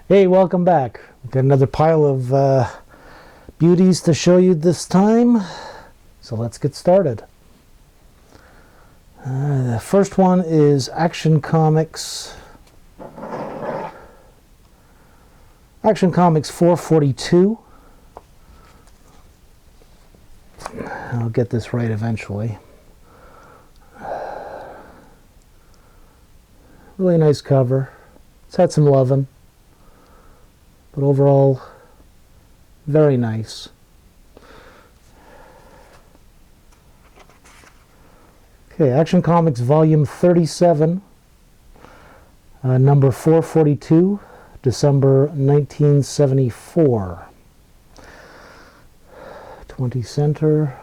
Hey, welcome back. We've got another pile of beauties to show you this time. So let's get started. The first one is Action Comics 442. I'll get this right eventually. Really nice cover. It's had some loving, but overall, very nice. Okay, Action Comics Volume 37, number 442, December 1974. 20 center.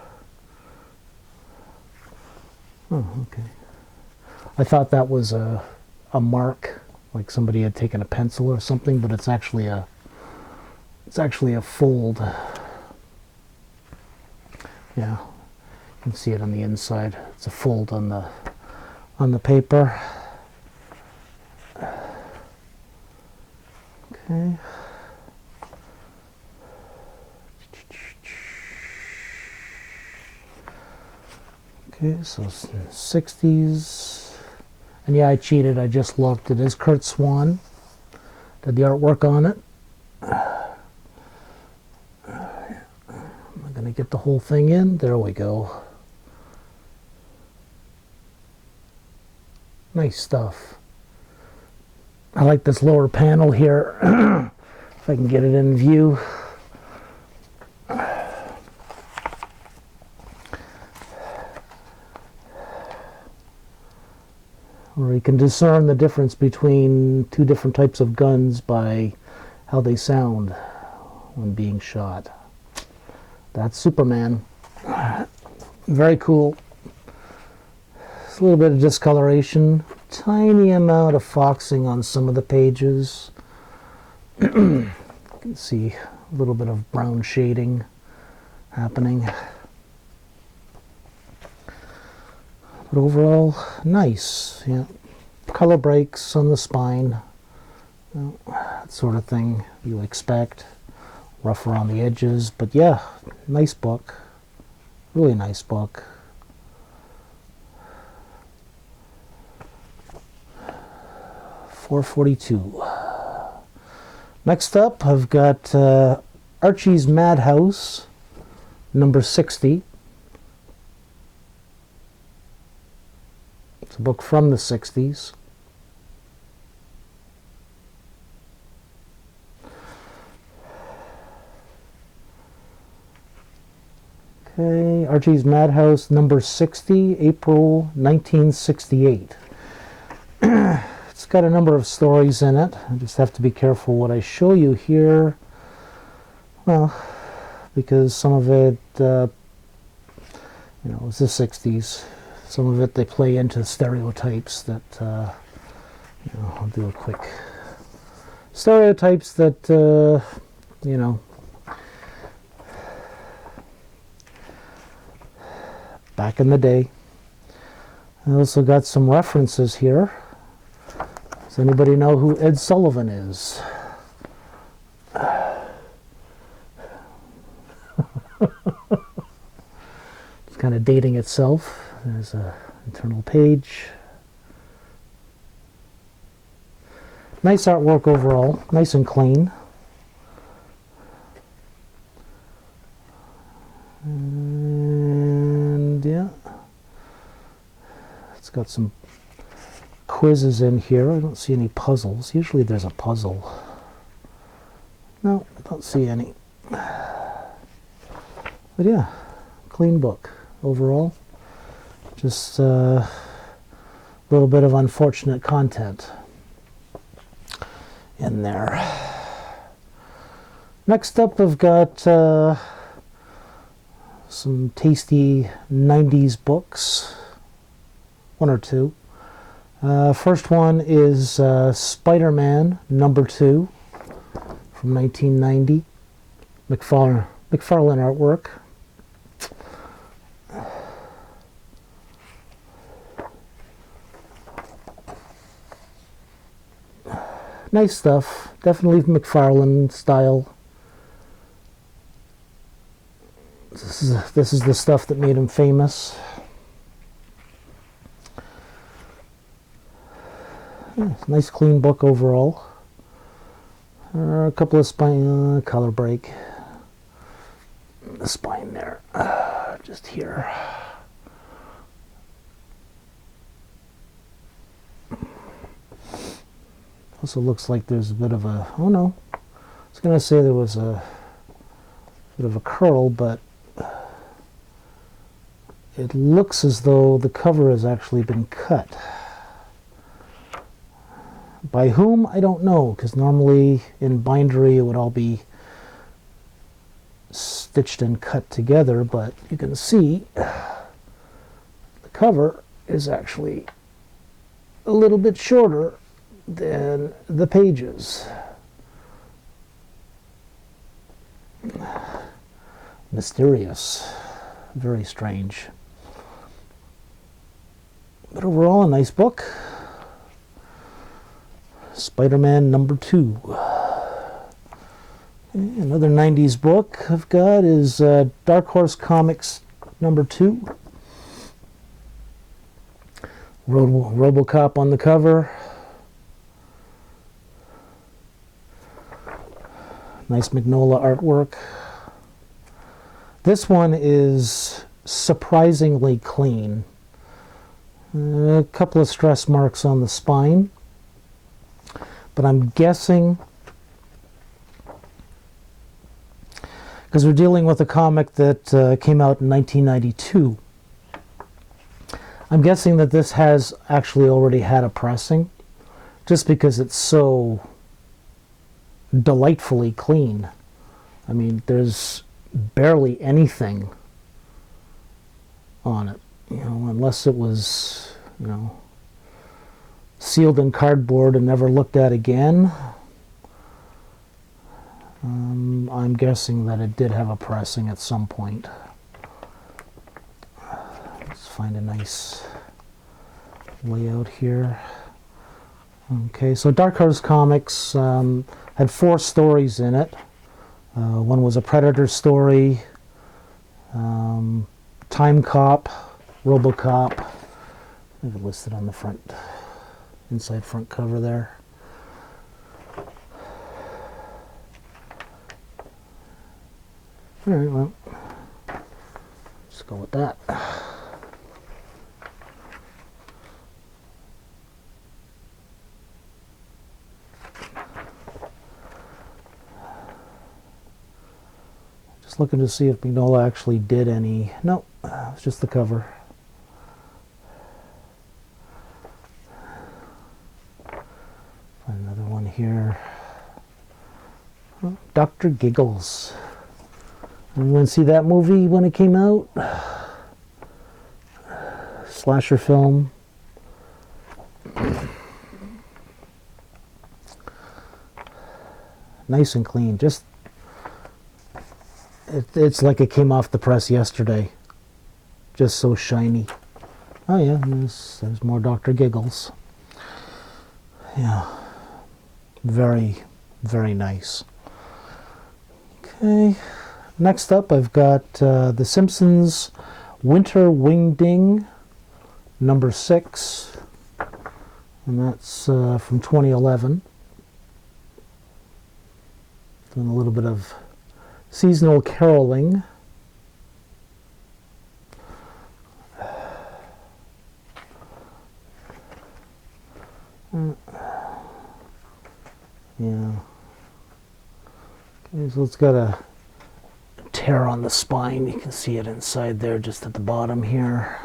Oh, okay. I thought that was a mark, like somebody had taken a pencil or something, but it's actually a fold. Yeah, you can see it on the inside. It's a fold on the paper. Okay. Okay, so 60s. And yeah, I cheated. I just looked. It is Kurt Swan. Did the artwork on it. I'm going to get the whole thing in. There we go. Nice stuff. I like this lower panel here. If I can get it in view. Where you can discern the difference between two different types of guns by how they sound when being shot. That's Superman. Very cool. It's a little bit of discoloration. Tiny amount of foxing on some of the pages. You can see a little bit of brown shading happening. But overall, nice. Yeah, color breaks on the spine, that sort of thing you expect. Rough around the edges, but yeah, nice book. Really nice book. $4.42. Next up, I've got Archie's Madhouse, number 60. It's a book from the 60s. Okay, Archie's Madhouse, number 60, April 1968. It's got a number of stories in it. I just have to be careful what I show you here. Well, because some of it, it's the 60s. Some of it they play into stereotypes that, I'll do a quick stereotypes that, back in the day. I also got some references here. Does anybody know who Ed Sullivan is? It's kind of dating itself. There's an internal page. Nice artwork overall, nice and clean. And yeah, it's got some quizzes in here. I don't see any puzzles. Usually there's a puzzle. No, I don't see any. But yeah, clean book overall. Just a little bit of unfortunate content in there. Next up, I've got some tasty 90s books. One or two. First one is Spider-Man number 2 from 1990. McFarlane artwork. Nice stuff. Definitely McFarlane style. This is the stuff that made him famous. Nice clean book overall. A couple of spine color break. The spine there, just here. Also looks like there's a bit of a, oh no, I was going to say there was a bit of a curl, but it looks as though the cover has actually been cut. By whom, I don't know, because normally in bindery it would all be stitched and cut together, but you can see the cover is actually a little bit shorter than the pages. Mysterious, very strange. But overall, a nice book. Spider-Man #2. Another 90s book I've got is Dark Horse Comics #2. RoboCop on the cover. Nice Magnolia artwork. This one is surprisingly clean. A couple of stress marks on the spine. But I'm guessing, because we're dealing with a comic that came out in 1992, I'm guessing that this has actually already had a pressing, just because it's so delightfully clean. I mean, there's barely anything on it, you know, unless it was, you know, sealed in cardboard and never looked at again. I'm guessing that it did have a pressing at some point. Let's find a nice layout here. Okay, so Dark Horse Comics had 4 stories in it. One was a Predator story, Time Cop, RoboCop. I have it listed on the front. Inside front cover there. All right, well, let's go with that. Just looking to see if Magnolia actually did any. No, it's just the cover. Another one here. Dr. Giggles. Anyone see that movie when it came out? Slasher film. Nice and clean. Just it's like it came off the press yesterday. Just so shiny. Oh yeah, there's more Dr. Giggles. Yeah. Very, very nice. Okay, next up I've got The Simpsons Winter Wingding #6, and that's from 2011. Doing a little bit of seasonal caroling. Yeah. Okay, so it's got a tear on the spine. You can see it inside there, just at the bottom here.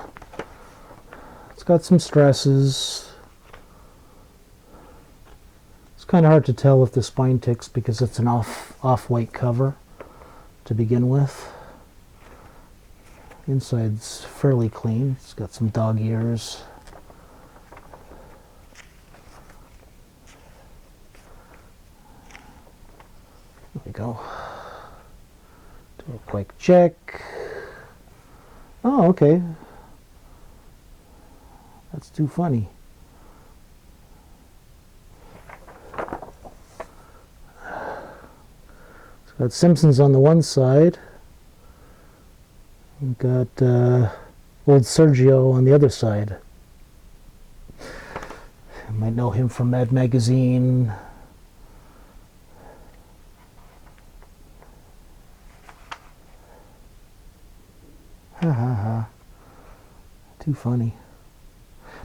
It's got some stresses. It's kind of hard to tell if the spine ticks because it's an off-white cover to begin with. Inside's fairly clean. It's got some dog ears. There we go. Do a quick check. Oh, okay. That's too funny. Got Simpsons on the one side. We've got old Sergio on the other side. You might know him from Mad Magazine. Ha ha ha. Too funny.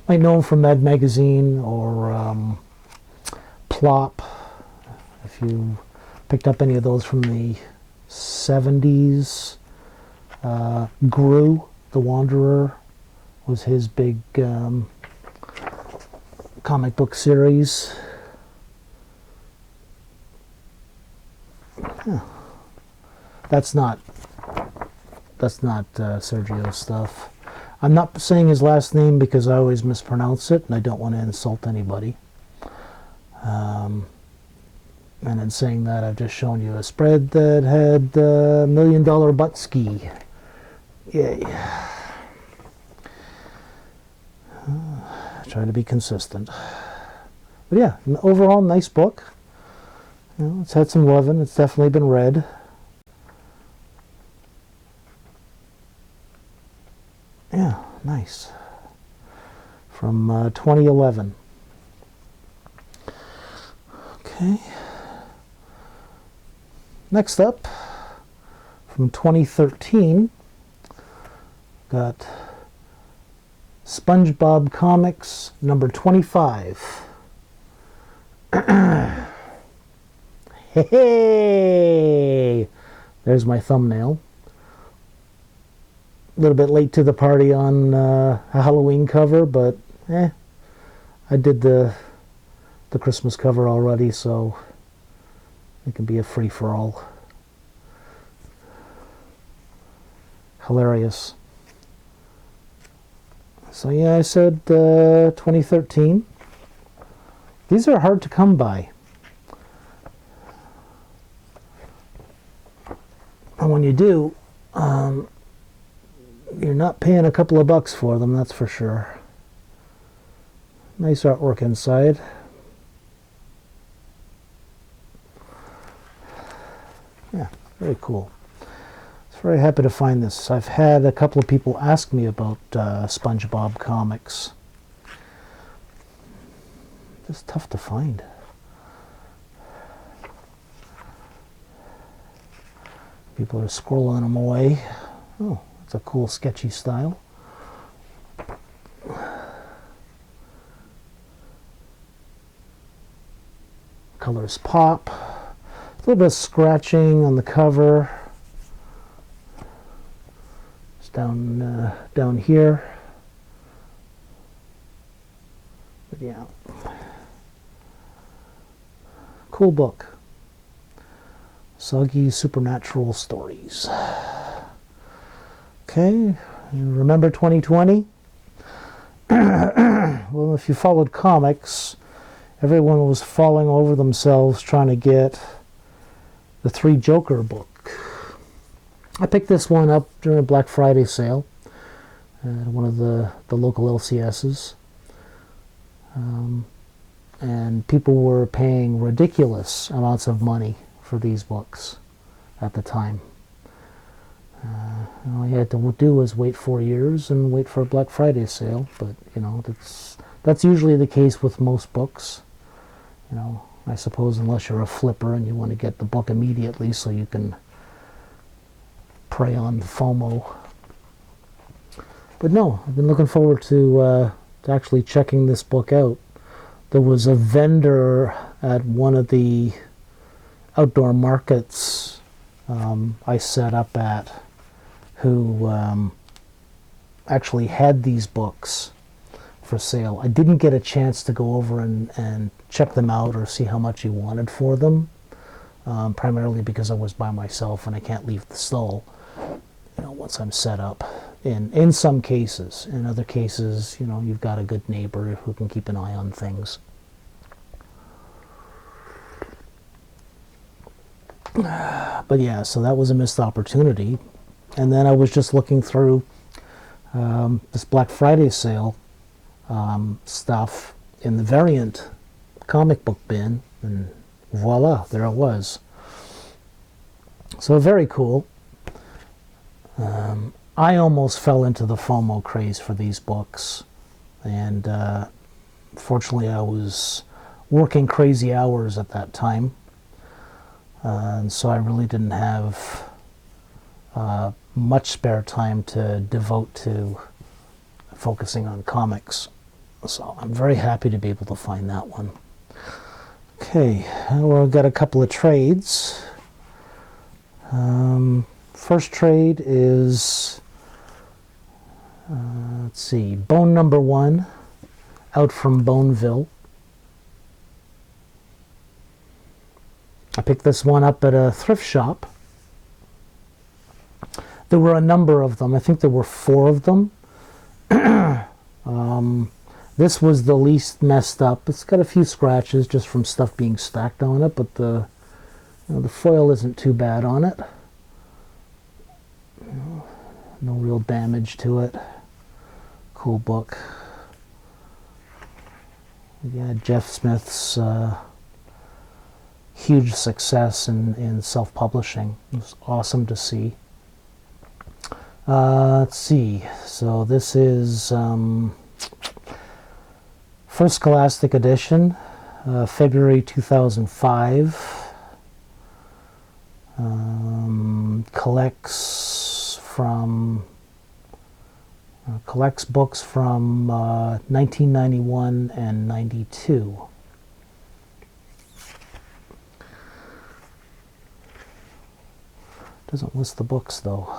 Might know him from Mad Magazine or Plop. If you picked up any of those from the 70s. Gru, the Wanderer, was his big comic book series. Huh. That's not Sergio's stuff. I'm not saying his last name because I always mispronounce it, and I don't want to insult anybody. And in saying that, I've just shown you a spread that had $1 million butt ski. Yay. Try to be consistent. But yeah, an overall nice book. You know, it's had some loving. It's definitely been read. Yeah, nice. From 2011. Okay. Next up, from 2013, got SpongeBob Comics number 25. Hey! There's my thumbnail. A little bit late to the party on a Halloween cover, but I did the Christmas cover already, so it can be a free-for-all. Hilarious. So yeah, I said 2013. These are hard to come by. And when you do, you're not paying a couple of bucks for them, that's for sure. Nice artwork inside. Yeah, very cool. I was very happy to find this. I've had a couple of people ask me about SpongeBob comics. Just tough to find. People are scrolling them away. Oh, it's a cool sketchy style. Colors pop. A little bit of scratching on the cover. It's down here. But yeah. Cool book. Soggy Supernatural Stories. Okay, you remember 2020? Well, if you followed comics, everyone was falling over themselves trying to get the Three Joker book. I picked this one up during a Black Friday sale at one of the local LCSs. And people were paying ridiculous amounts of money for these books at the time. All you had to do was wait 4 years and wait for a Black Friday sale, but you know, that's usually the case with most books. You know, I suppose unless you're a flipper and you want to get the book immediately so you can prey on the FOMO. But no, I've been looking forward to actually checking this book out. There was a vendor at one of the outdoor markets I set up at who actually had these books for sale. I didn't get a chance to go over and check them out or see how much he wanted for them, primarily because I was by myself and I can't leave the stall, you know, once I'm set up. In some cases. In other cases, you know, you've got a good neighbor who can keep an eye on things. But yeah, so that was a missed opportunity. And then I was just looking through this Black Friday sale stuff in the variant comic book bin, and voila, there it was. So very cool. I almost fell into the FOMO craze for these books, and fortunately I was working crazy hours at that time, and so I really didn't have much spare time to devote to focusing on comics. So I'm very happy to be able to find that one. Okay, well, I've got a couple of trades. First trade is, let's see, Bone Number 1, out from Boneville. I picked this one up at a thrift shop. There were a number of them. I think there were 4 of them. This was the least messed up. It's got a few scratches just from stuff being stacked on it, but the foil isn't too bad on it. No real damage to it. Cool book. Yeah, Jeff Smith's huge success in self-publishing. It was awesome to see. Let's see. So this is First Scholastic Edition, February 2005. Collects books from 1991 and 92. Doesn't list the books though.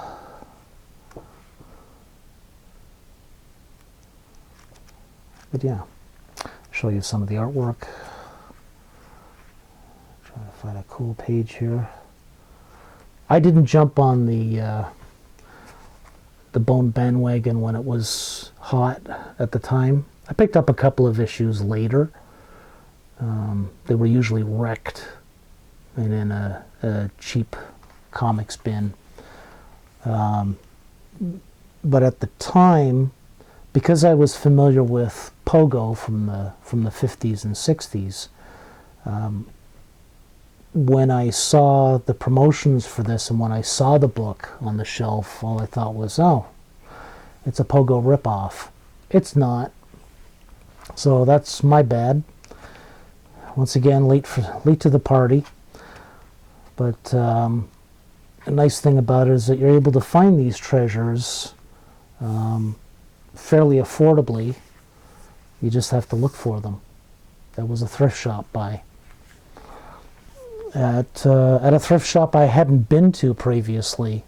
But yeah, show you some of the artwork. Trying to find a cool page here. I didn't jump on the Bone bandwagon when it was hot at the time. I picked up a couple of issues later. They were usually wrecked and in a cheap comics bin. But at the time, because I was familiar with Pogo from the 50s and 60s, when I saw the promotions for this and when I saw the book on the shelf, all I thought was, oh, it's a Pogo ripoff. It's not. So that's my bad. Once again, late to the party. But a nice thing about it is that you're able to find these treasures fairly affordably. You just have to look for them. That was a thrift shop buy. At a thrift shop I hadn't been to previously,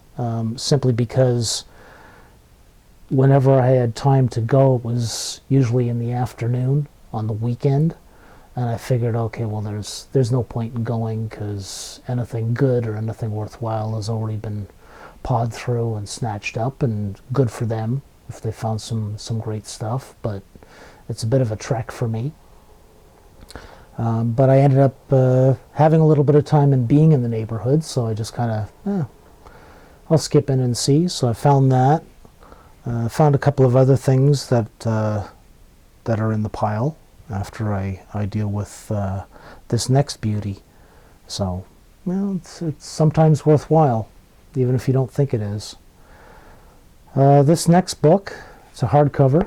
simply because whenever I had time to go, it was usually in the afternoon on the weekend, and I figured, okay, well, there's no point in going because anything good or anything worthwhile has already been pawed through and snatched up, and good for them if they found some great stuff, but it's a bit of a trek for me. But I ended up having a little bit of time and being in the neighborhood, so I just kind of, I'll skip in and see. So I found that. Found a couple of other things that are in the pile after I deal with this next beauty. So, well, it's sometimes worthwhile, even if you don't think it is. This next book, it's a hardcover,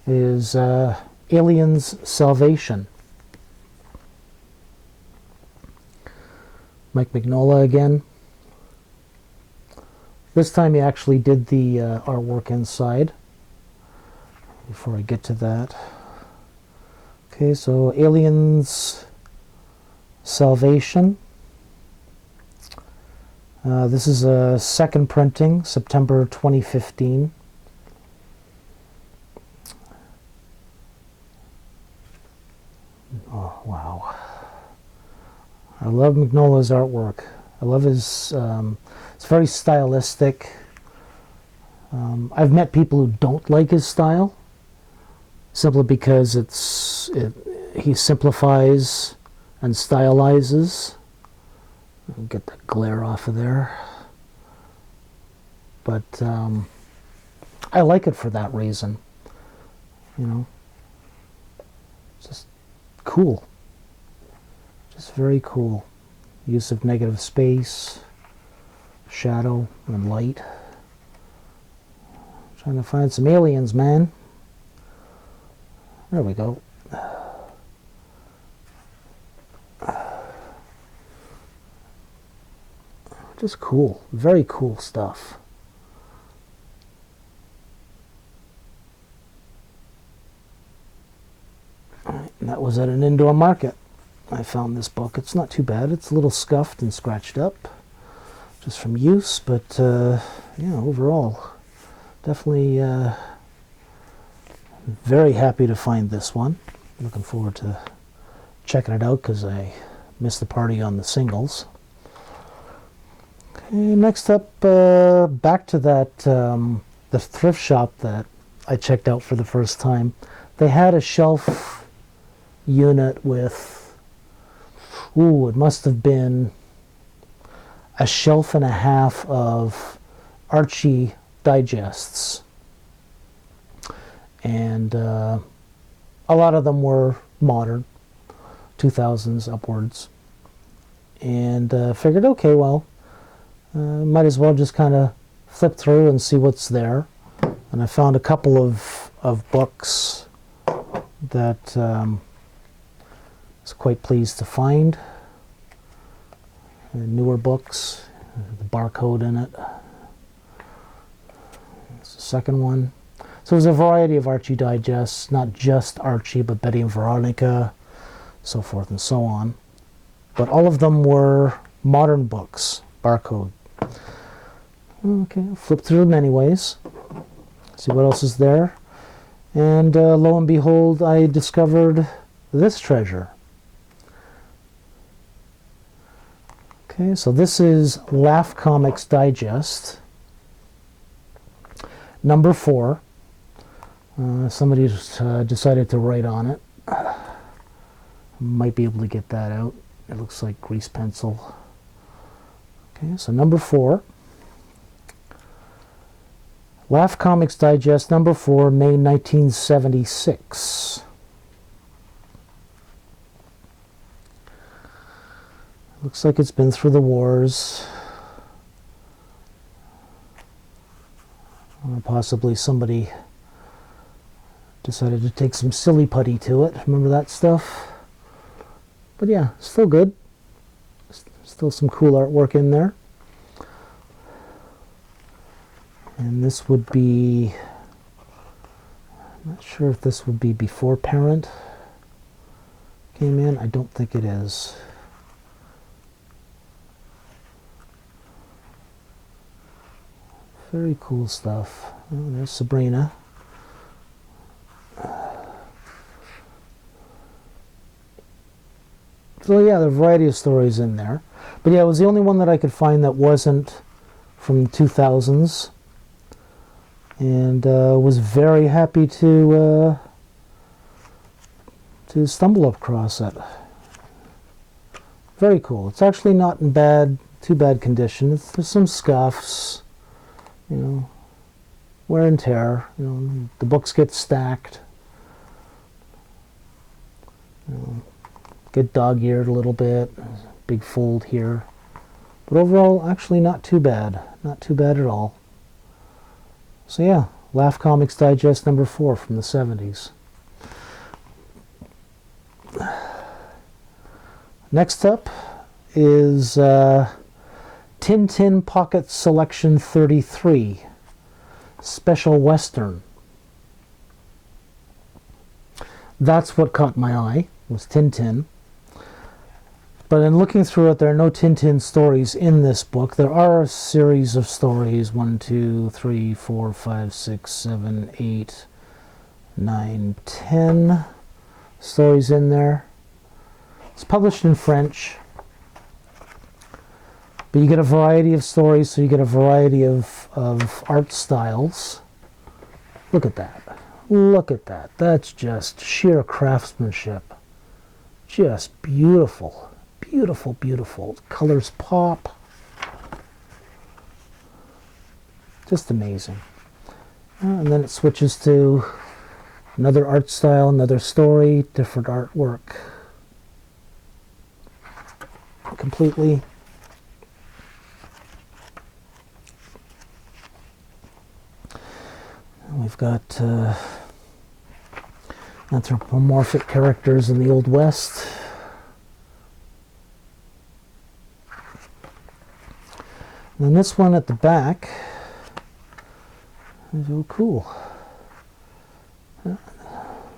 is Aliens Salvation. Mike Mignola again. This time he actually did the artwork inside. Before I get to that. Okay, so Aliens Salvation. This is a second printing, September 2015. Oh, wow. I love Mignola's artwork. I love his, it's very stylistic. I've met people who don't like his style, simply because he simplifies and stylizes. Get the glare off of there. But I like it for that reason. You know, just cool. Just very cool. Use of negative space. shadow and light. Trying to find some aliens, man. There we go. Just cool. Very cool stuff. Alright, and that was at an indoor market. I found this book. It's not too bad. It's a little scuffed and scratched up just from use, but yeah, overall, definitely very happy to find this one. Looking forward to checking it out because I missed the party on the singles. Okay, next up, back to that the thrift shop that I checked out for the first time. They had a shelf unit with, it must have been a shelf and a half of Archie digests. And a lot of them were modern, 2000s upwards. And figured, okay, well, might as well just kind of flip through and see what's there. And I found a couple of books that I was quite pleased to find. Newer books, the barcode in it. That's the second one. So there's a variety of Archie digests, not just Archie, but Betty and Veronica, so forth and so on. But all of them were modern books, barcode. Okay, I'll flip through them anyways, see what else is there. And lo and behold, I discovered this treasure. Okay, so this is Laugh Comics Digest, number 4. Somebody decided to write on it. Might be able to get that out. It looks like grease pencil. Okay, so number 4. Laugh Comics Digest, number 4, May 1976. Looks like it's been through the wars. Or possibly somebody decided to take some silly putty to it. Remember that stuff? But yeah, still good. Still some cool artwork in there. And this would be, I'm not sure if this would be before Parent came in. I don't think it is. Very cool stuff. Oh, there's Sabrina. So yeah, there are a variety of stories in there. But yeah, it was the only one that I could find that wasn't from the 2000s. And was very happy to stumble across it. Very cool. It's actually not in too bad condition. There's some scuffs, you know, wear and tear. You know, the books get stacked. You know, get dog-eared a little bit. Big fold here. But overall, actually not too bad. Not too bad at all. So yeah, Laugh Comics Digest number 4 from the 70s. Next up is Tintin Pocket Selection 33, Special Western. That's what caught my eye, was Tintin. But in looking through it, there are no Tintin stories in this book. There are a series of stories, 1, 2, 3, 4, 5, 6, 7, 8, 9, 10 stories in there. It's published in French. But you get a variety of stories, so you get a variety of art styles. Look at that. Look at that. That's just sheer craftsmanship. Just beautiful. Beautiful, beautiful. Colors pop. Just amazing. And then it switches to another art style, another story, different artwork. Completely. We've got anthropomorphic characters in the Old West. And then this one at the back is real cool.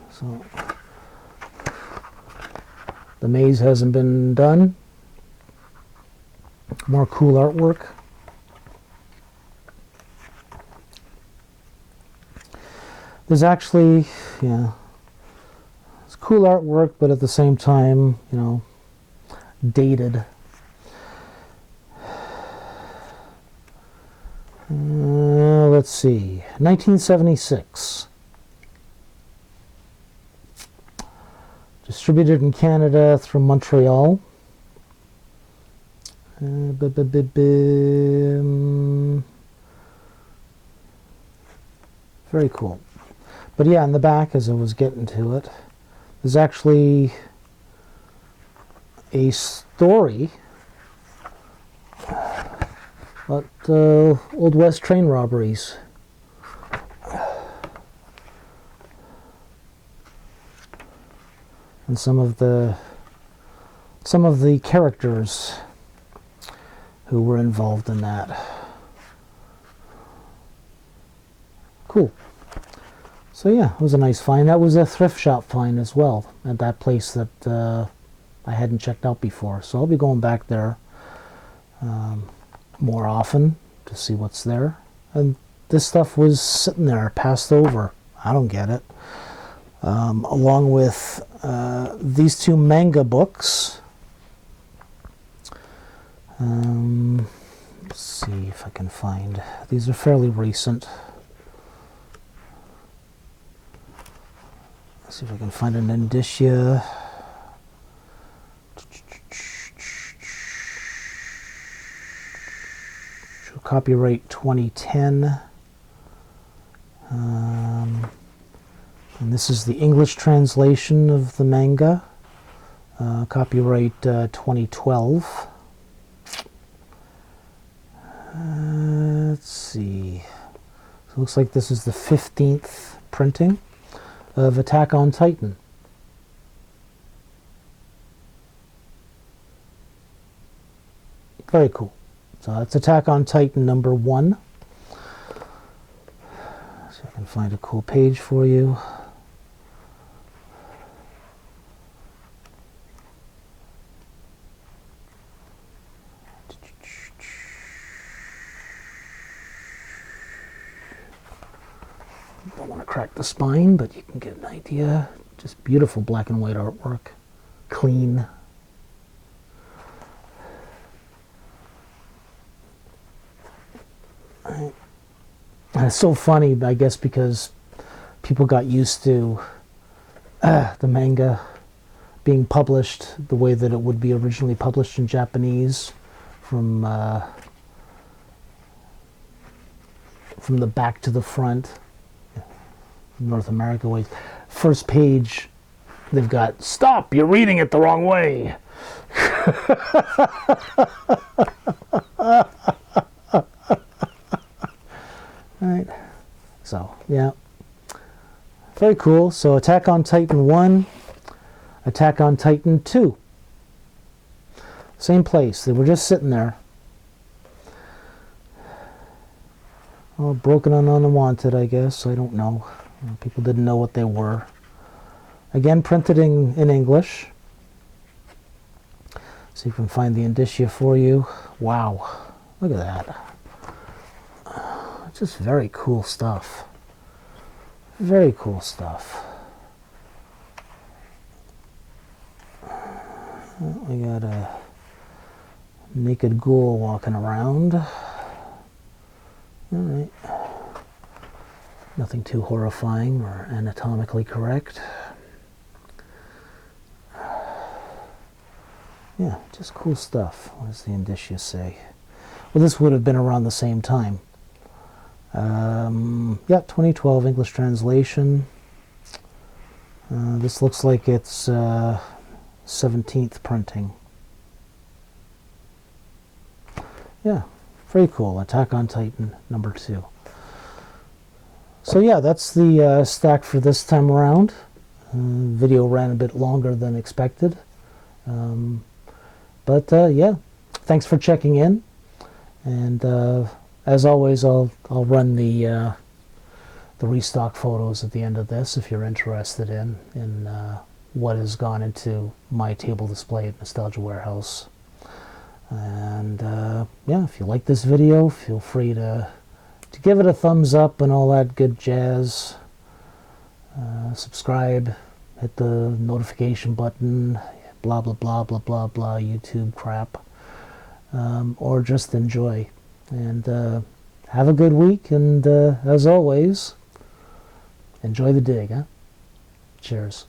So the maze hasn't been done. More cool artwork. There's actually, yeah, it's cool artwork, but at the same time, you know, dated. Let's see, 1976. Distributed in Canada through Montreal. Very cool. But yeah, in the back, as I was getting to it, there's actually a story about Old West train robberies. And some of the characters who were involved in that. Cool. So yeah, it was a nice find. That was a thrift shop find as well at that place that I hadn't checked out before. So I'll be going back there more often to see what's there. And this stuff was sitting there, passed over. I don't get it. Along with these two manga books. Let's see if I can find. These are fairly recent. Let's see if I can find an indicia. Copyright 2010. And this is the English translation of the manga. Copyright 2012. Let's see. So it looks like this is the 15th printing of Attack on Titan. Very cool. So that's Attack on Titan #1. So I can find a cool page for you. Don't want to crack the spine, but you can get an idea. Just beautiful black and white artwork. Clean. And it's so funny, I guess, because people got used to the manga being published the way that it would be originally published in Japanese, from the back to the front. North America way. First page, they've got, "Stop! You're reading it the wrong way." Right. So yeah, very cool. So Attack on Titan 1, Attack on Titan 2. Same place. They were just sitting there. Oh, broken and unwanted, I guess. I don't know. People didn't know what they were. Again, printed in English. So you can find the indicia for you. Wow. Look at that. Just very cool stuff. Very cool stuff. We got a naked ghoul walking around. Alright. Nothing too horrifying or anatomically correct. Yeah, just cool stuff. What does the indicia say? Well, this would have been around the same time. Yeah, 2012 English translation. This looks like it's 17th printing. Yeah, very cool. Attack on Titan #2. So yeah, that's the stack for this time around. Video ran a bit longer than expected. But yeah, thanks for checking in. And as always, I'll run the restock photos at the end of this if you're interested in what has gone into my table display at Nostalgia Warehouse. And yeah, if you like this video, feel free to give it a thumbs up and all that good jazz. Subscribe, hit the notification button, blah blah blah blah blah blah YouTube crap, or just enjoy. And have a good week, and as always, enjoy the dig, huh? Cheers.